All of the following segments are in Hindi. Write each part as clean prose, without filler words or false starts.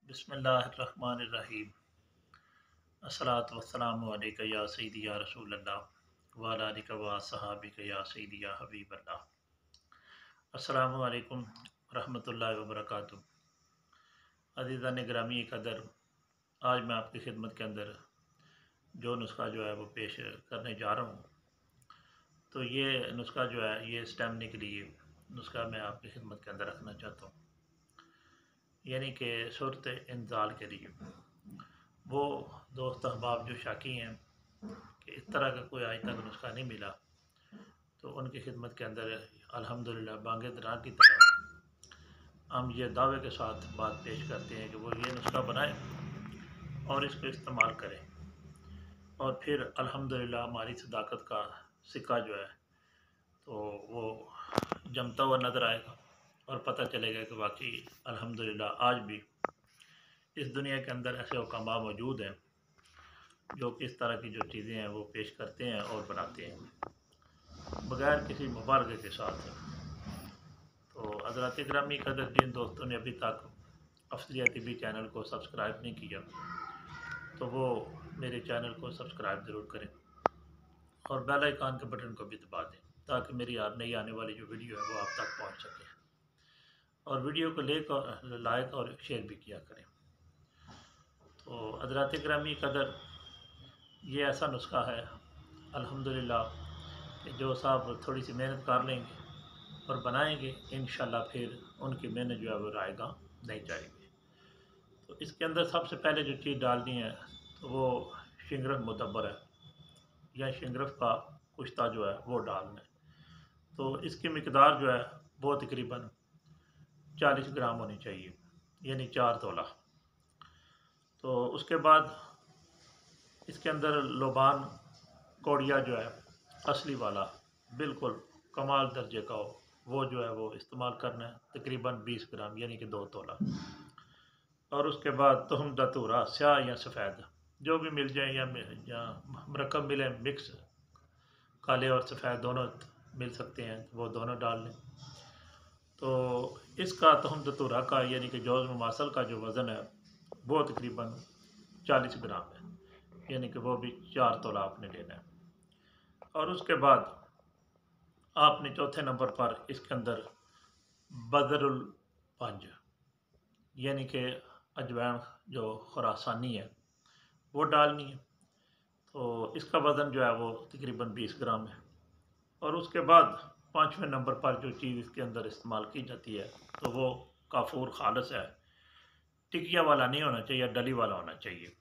बिस्मिल्लाहिर्रहमानिर्रहीम। अस्सलातु वस्सलामु अलैका या सय्यदी या रसूलल्लाह व अला आलिका व अस्हाबिका या सय्यदी या हबीबल्लाह। अस्सलामु अलैकुम रहमतुल्लाहि व बरकातुहू। अज़ीज़ान गिरामी कदर, आज मैं आपकी खिदमत के अंदर जो नुस्खा जो है वो पेश करने जा रहा हूँ, तो ये नुस्खा जो है ये स्टेमिना के लिए नुस्खा मैं आपकी खिदमत के अंदर रखना चाहता हूँ, यानी कि सूरत इंज़ाल के लिए। वो दोस्त अहबाब जो शाकी हैं कि इस तरह का कोई आज तक नुस्खा नहीं मिला, तो उनकी खिदमत के अंदर अल्हम्दुलिल्लाह बांगे दरा की तरह हम ये दावे के साथ बात पेश करते हैं कि वो ये नुस्खा बनाएं और इसको इस्तेमाल करें, और फिर अल्हम्दुलिल्लाह हमारी सदाकत का सिक्का जो है तो वो जमता हुआ नज़र आएगा और पता चलेगा कि वाकई अल्हम्दुलिल्लाह आज भी इस दुनिया के अंदर ऐसे हुक्मा मौजूद हैं जो किस तरह की जो चीज़ें हैं वो पेश करते हैं और बनाते हैं बगैर किसी मुबारके के साथ। तो हज़रात ग्रामी कदर, जिन दोस्तों ने अभी तक अफसलियत टीवी चैनल को सब्सक्राइब नहीं किया तो वो मेरे चैनल को सब्सक्राइब ज़रूर करें और बेल आइकन के बटन को भी दबा दें ताकि मेरी नई आने वाली जो वीडियो है वो आप तक पहुंच सके, और वीडियो को लाइक और शेयर भी किया करें। तो हज़रात ग्रामी कदर, ये ऐसा नुस्खा है अल्हम्दुलिल्लाह कि जो साहब थोड़ी सी मेहनत कर लेंगे और बनाएंगे, इंशाल्लाह फिर उनकी मेहनत जो है वो रायगा नहीं जाएगी। तो इसके अंदर सबसे पहले जो चीज़ डालनी है तो वो शिंगरफ मुतब्बर है या शिंगरफ का कुश्ता जो है वो डालना है। तो इसकी मिकदार जो है वो तकरीबन 40 ग्राम होनी चाहिए, यानी 4 तोला। तो उसके बाद इसके अंदर लोबान कोड़िया जो है असली वाला बिल्कुल कमाल दर्जे का हो, वो जो है वो इस्तेमाल करना है, तकरीबन 20 ग्राम यानी कि 2 तोला। और उसके बाद तुहम दतूरा स्याह या सफ़ेद जो भी मिल जाए, या मरकब मिले, मिक्स काले और सफ़ेद दोनों मिल सकते हैं, वो दोनों डाल लें। तो इसका तुहम दतूरा का यानी कि जौज़ मुमासल का जो वज़न है वो तकरीबन 40 ग्राम है, यानी कि वो भी 4 तोला आपने लेना है। और उसके बाद आपने चौथे नंबर पर इसके अंदर बदरुल पंज यानी कि अजवैन जो खुरासानी है वो डालनी है। तो इसका वज़न जो है वो तकरीबन 20 ग्राम है। और उसके बाद पाँचवें नंबर पर जो चीज़ इसके अंदर इस्तेमाल की जाती है तो वो काफूर खालस है, टिकिया वाला नहीं होना चाहिए, डली वाला होना चाहिए,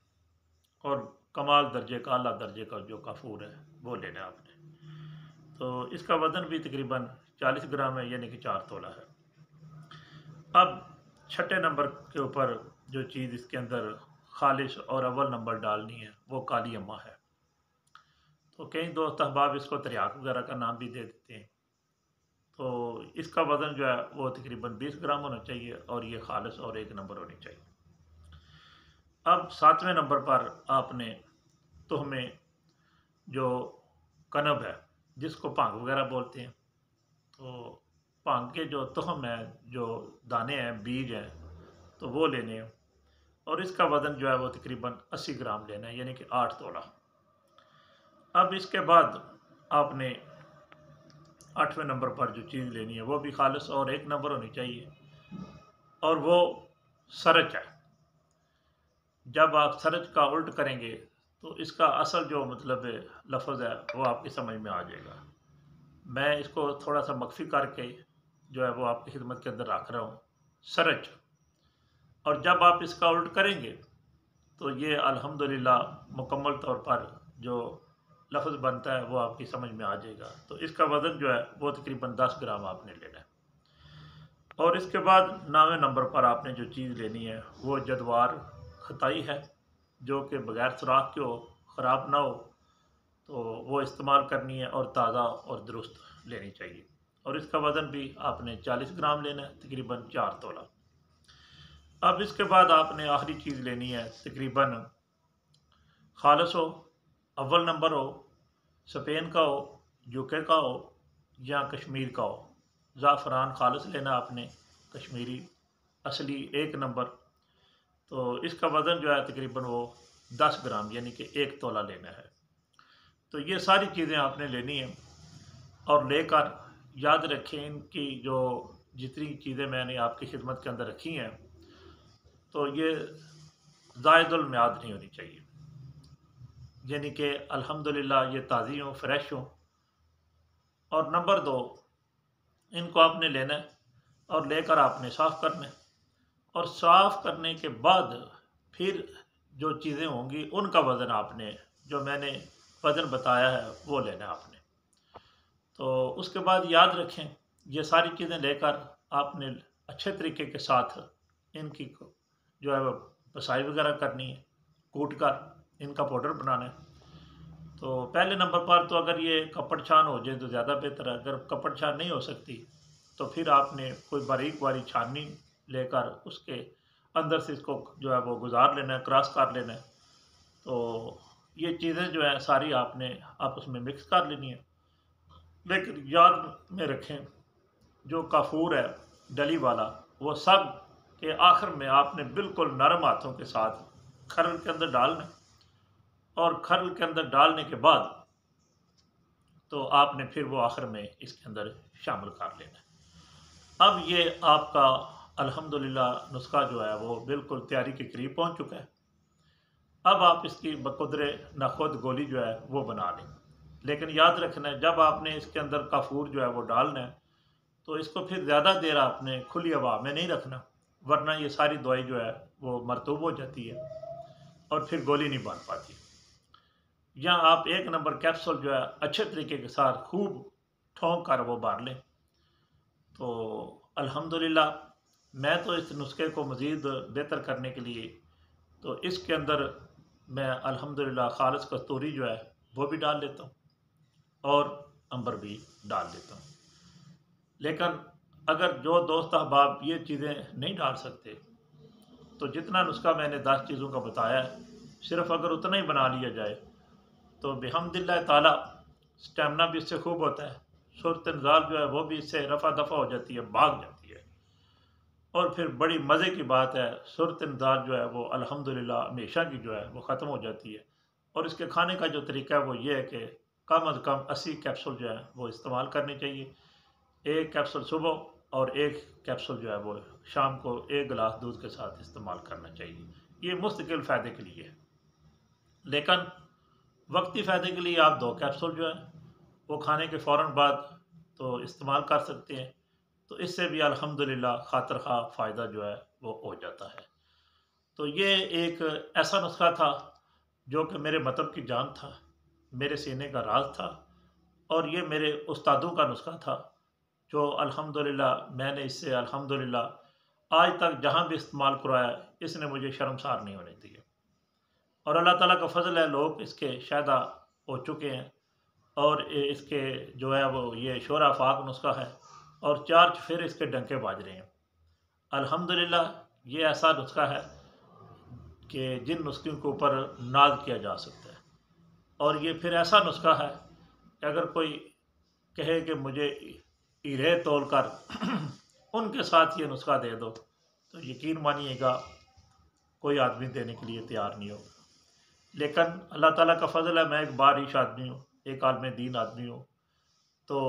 और कमाल दर्जे का, आला दर्जे का जो काफूर है वो लेना है आपने। तो इसका वज़न भी तकरीबन 40 ग्राम है, यानी कि 4 तोला है। अब छठे नंबर के ऊपर जो चीज़ इसके अंदर खालिश और अव्वल नंबर डालनी है वो काली अम्मा है। तो कई दोस्त अहबाब इसको तरियाक वगैरह का नाम भी दे देते हैं। तो इसका वज़न जो है वो तकरीबन 20 ग्राम होना चाहिए और ये खालिश और 1 नंबर होनी चाहिए। अब सातवें नंबर पर आपने तुहमे जो कनब है जिसको भांग वगैरह बोलते हैं, तो भांग के जो तुहम है, जो दाने हैं, बीज हैं, तो वो लेने हैं। और इसका वज़न जो है वो तकरीबन 80 ग्राम लेना है, यानी कि 8 तोला। अब इसके बाद आपने आठवें नंबर पर जो चीज़ लेनी है वो भी खालिश और 1 नंबर होनी चाहिए, और वो सरच है। जब आप सरच का उल्ट करेंगे तो इसका असल जो मतलब लफ्ज़ है वो आपकी समझ में आ जाएगा। मैं इसको थोड़ा सा मख्फी करके जो है वो आपकी खिदमत के अंदर रख रहा हूँ, सरच। और जब आप इसका उल्ट करेंगे तो ये अल्हम्दुलिल्लाह मुकम्मल तौर पर जो लफ्ज़ बनता है वो आपकी समझ में आ जाएगा। तो इसका वज़न जो है वो तकरीबन 10 ग्राम आपने लेना है। और इसके बाद 9वें नंबर पर आपने जो चीज़ लेनी है वो जदवार खताई है, जो कि बग़ैर सुराख के हो, ख़राब ना हो, तो वो इस्तेमाल करनी है और ताज़ा और दुरुस्त लेनी चाहिए। और इसका वज़न भी आपने 40 ग्राम लेना है, तकरीबन 4 तोला। अब इसके बाद आपने आखिरी चीज़ लेनी है, तकरीबन खालिश हो, अव्वल नंबर हो, स्पेन का हो, यूके का हो या कश्मीर का हो। ज़ाफ़रान खालिश लेना आपने, कश्मीरी असली 1 नंबर। तो इसका वज़न जो है तकरीबन वो 10 ग्राम यानी कि 1 तोला लेना है। तो ये सारी चीज़ें आपने लेनी है और लेकर याद रखें इनकी जो जितनी चीज़ें मैंने आपकी खिदमत के अंदर रखी हैं, तो ये ज़ायदुल मियाद नहीं होनी चाहिए, यानी कि अल्हम्दुलिल्लाह ये ताज़ी हों, फ्रेश हों। और नंबर 2, इनको आपने लेना है और लेकर आपने साफ़ करना है और साफ़ करने के बाद फिर जो चीज़ें होंगी उनका वज़न आपने, जो मैंने वज़न बताया है वो लेना है आपने। तो उसके बाद याद रखें ये सारी चीज़ें लेकर आपने अच्छे तरीके के साथ इनकी जो है वो पसाई वगैरह करनी है, कूट कर इनका पाउडर बनाना है। तो पहले नंबर पर तो अगर ये कपड़ छान हो जाए तो ज़्यादा बेहतर है। अगर कपड़ छान नहीं हो सकती तो फिर आपने कोई बारीक वाली छाननी लेकर उसके अंदर से इसको जो है वो गुजार लेना है, क्रॉस कर लेना है। तो ये चीज़ें जो है सारी आपने आपस में मिक्स कर लेनी है। लेकिन याद में रखें जो काफूर है डली वाला, वो सब के आखिर में आपने बिल्कुल नरम हाथों के साथ खरल के अंदर डालना है और खरल के अंदर डालने के बाद तो आपने फिर वो आखिर में इसके अंदर शामिल कर लेना है। अब ये आपका अल्हम्दुलिल्लाह नुस्खा जो है वो बिल्कुल तैयारी के करीब पहुंच चुका है। अब आप इसकी बकुदरे नखुद गोली जो है वो बना लें। लेकिन याद रखना है जब आपने इसके अंदर काफूर जो है वो डालना है तो इसको फिर ज़्यादा देर आपने खुली हवा में नहीं रखना, वरना ये सारी दवाई जो है वो मरतूब हो जाती है और फिर गोली नहीं बन पाती। या आप 1 नंबर कैप्सूल जो है अच्छे तरीके के साथ खूब ठोंक कर वो भर लें। तो अल्हम्दुलिल्लाह मैं तो इस नुस्खे को मज़ीद बेहतर करने के लिए तो इसके अंदर मैं अल्हम्दुलिल्लाह खालिस कस्तूरी जो है वो भी डाल लेता हूँ और अंबर भी डाल देता हूँ। लेकिन अगर जो दोस्त अहबाब ये चीज़ें नहीं डाल सकते तो जितना नुस्खा मैंने 10 चीज़ों का बताया है सिर्फ़ अगर उतना ही बना लिया जाए तो बिहम्दिल्लाह ताला स्टेमिना भी इससे खूब होता है, सूरत निज़ाल जो है वो भी इससे रफ़ा दफ़ा हो जाती है, भाग जाती है। और फिर बड़ी मज़े की बात है सूरत निज़ाल जो है वो अल्हम्दुलिल्लाह हमेशा की जो है वो ख़त्म हो जाती है। और इसके खाने का जो तरीका है वो ये है कि कम अज़ कम 80 कैप्सूल जो है वो इस्तेमाल करने चाहिए। 1 कैप्सूल सुबह और 1 कैप्सूल जो है वो शाम को 1 गिलास दूध के साथ इस्तेमाल करना चाहिए। ये मुस्तकिल फ़ायदे के लिए है। लेकिन वक्ती फ़ायदे के लिए आप 2 कैप्सूल जो है वो खाने के फ़ौरन बाद तो इस्तेमाल कर सकते हैं। तो इससे भी अल्हम्दुलिल्लाह खातिर खा फ़ायदा जो है वो हो जाता है। तो ये एक ऐसा नुस्खा था जो कि मेरे मतब की जान था, मेरे सीने का राज था और ये मेरे उस्तादों का नुस्खा था जो अल्हम्दुलिल्लाह मैंने इससे अल्हम्दुलिल्लाह आज तक जहाँ भी इस्तेमाल करवाया इसने मुझे शर्मसार नहीं होने दिया। और अल्लाह ताला का फ़ज़ल है लोग इसके शायदा हो चुके हैं और इसके जो है वो ये शोरा फाक नुस्खा है और 4 चुफेरे इसके डंके बाज रहे हैं। अल्हम्दुलिल्लाह ये ऐसा नुस्खा है कि जिन नुस्खे के ऊपर नाज़ किया जा सकता है। और ये फिर ऐसा नुस्खा है कि अगर कोई कहे कि मुझे हीरे तोल कर उनके साथ ये नुस्खा दे दो तो यकीन मानिएगा कोई आदमी देने के लिए तैयार नहीं होगा। लेकिन अल्लाह ताला का फ़ज़ल है मैं एक बारिश आदमी हूँ, एक आलिम दीन आदमी हूँ। तो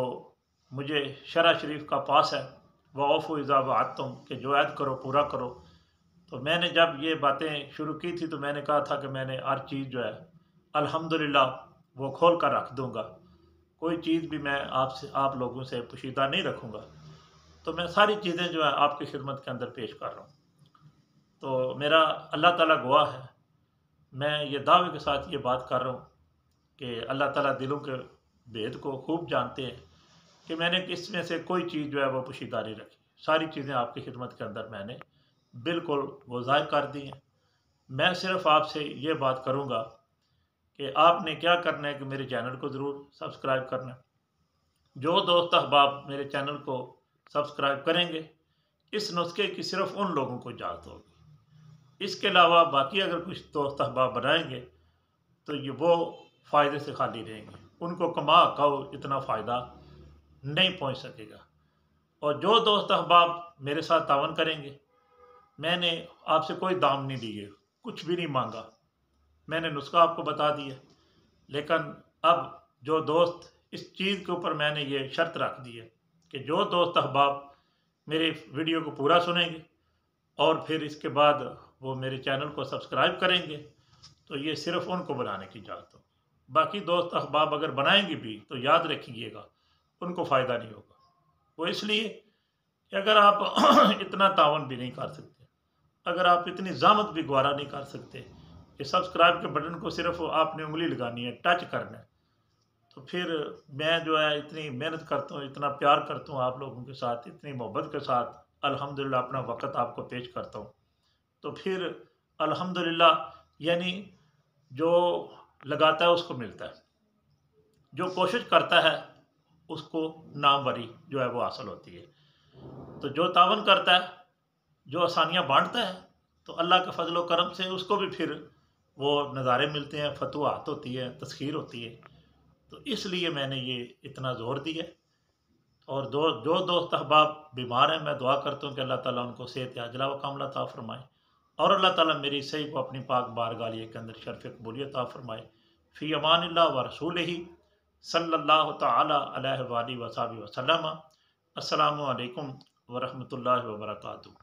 मुझे शरअ शरीफ का पास है वऔफ़ु इज़ा वअदतुम कि जो ऐद करो पूरा करो। तो मैंने जब ये बातें शुरू की थी तो मैंने कहा था कि मैंने हर चीज़ जो है अल्हम्दुलिल्लाह वो खोल कर रख दूँगा। कोई चीज़ भी मैं आप लोगों से पोशीदा नहीं रखूँगा। तो मैं सारी चीज़ें जो है आपकी खिदमत के अंदर पेश कर रहा हूँ। तो मेरा अल्लाह ताला गवाह है, मैं ये दावे के साथ ये बात कर रहा हूँ कि अल्लाह ताला दिलों के भेद को खूब जानते हैं कि मैंने इसमें से कोई चीज़ जो है वो पोशीदा नहीं रखी। सारी चीज़ें आपकी खिदमत के अंदर मैंने बिल्कुल वो ज़ाहिर कर दी हैं। मैं सिर्फ़ आपसे ये बात करूँगा कि आपने क्या करना है कि मेरे चैनल को ज़रूर सब्सक्राइब करना है। जो दोस्त अहबाब मेरे चैनल को सब्सक्राइब करेंगे इस नुस्खे की सिर्फ़ उन लोगों को इजाज़त होगी। इसके अलावा बाकी अगर कुछ दोस्त अहबाब बनाएंगे तो ये वो फ़ायदे से खाली रहेंगे, उनको कमा खाओ इतना फ़ायदा नहीं पहुंच सकेगा। और जो दोस्त अहबाब मेरे साथ तावन करेंगे मैंने आपसे कोई दाम नहीं लिए, कुछ भी नहीं मांगा, मैंने नुस्खा आपको बता दिया। लेकिन अब जो दोस्त इस चीज़ के ऊपर मैंने ये शर्त रख दी है कि जो दोस्त अहबाब मेरे वीडियो को पूरा सुनेंगे और फिर इसके बाद वो मेरे चैनल को सब्सक्राइब करेंगे, तो ये सिर्फ उनको बनाने की इजाज़त हो। बाकी दोस्त अहबाब अगर बनाएंगे भी तो याद रखिएगा उनको फ़ायदा नहीं होगा। वो इसलिए कि अगर आप इतना तावन भी नहीं कर सकते, अगर आप इतनी ज़हमत भी गवारा नहीं कर सकते कि सब्सक्राइब के बटन को सिर्फ आपने उंगली लगानी है, टच करना है, तो फिर मैं जो है इतनी मेहनत करता हूँ, इतना प्यार करता हूँ आप लोगों के साथ, इतनी मोहब्बत के साथ अल्हम्दुलिल्लाह अपना वक़्त आपको पेश करता हूँ, तो फिर अल्हम्दुलिल्लाह यानी जो लगाता है उसको मिलता है, जो कोशिश करता है उसको नामवरी जो है वो हासिल होती है। तो जो तावन करता है, जो आसानियाँ बाँटता है, तो अल्लाह के फ़ज़ल व करम से उसको भी फिर वो नज़ारे मिलते हैं, फतूहात होती है, तस्ख़ीर होती है। तो इसलिए मैंने ये इतना ज़ोर दिया। और जो दोस्त अहबाब बीमार हैं, मैं दुआ करता हूँ कि अल्लाह ताला उनको सेहत आजिला व कामिला अता फ़रमाए और अल्लाह ताला मेरी सही को अपनी पाक बारगाह के अंदर शर्फ़ कबूलियत अता फ़रमाए। फ़ी अमानिल्लाह व रसूलिही सल्लल्लाहु तआला अलैहि व आलिहि व सहबिहि वसल्लम। अस्सलामु अलैकुम व रहमतुल्लाहि व बरकातुहू।